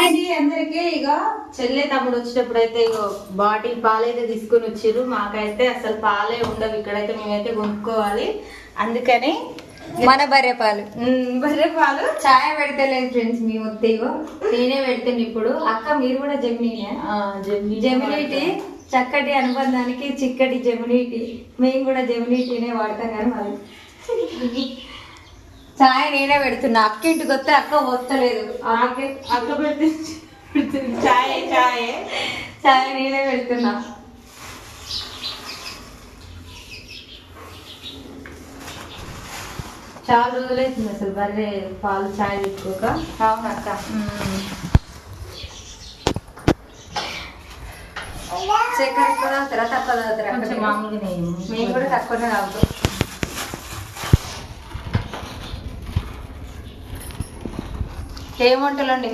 అందరికి ఇక చెల్లె తమ్ముడు వచ్చేటప్పుడు అయితే ఇగో బాటిల్ పాలైతే తీసుకొని వచ్చిర్రు. మాకైతే అసలు పాలే ఉండవు ఇక్కడైతే, మేమైతే కొనుక్కోవాలి. అందుకని మన బర్రె పాలు చాయ్ పెడతలేదు ఫ్రెండ్స్. మీ వస్తే ఇగో నేనే పెడతాను ఇప్పుడు. అక్క మీరు కూడా జెమినిటీ చక్కటి అనుబంధానికి చిక్కటి జెమినిటీ. మేము కూడా జెమినిటీనే వాడతాం కానీ మరి చాయ్ నేనే పెడుతున్నా. అక్క ఇంటికి వస్తే అక్క వస్తలేదు. అక్క పెడితే చాయ్ నేనే పెడుతున్నా. చాలా రోజులు అవుతుంది అసలు బర్రె పాలు చాయ్ పెట్టుకోక. అవునక్క. చక్కెర ఎక్కువ తాగుతారా తక్కువ తాగుతారా? కొంచెం మామూలుగా మేము కూడా తక్కువనే తాగుతాం. ఏం వంటలు వండింది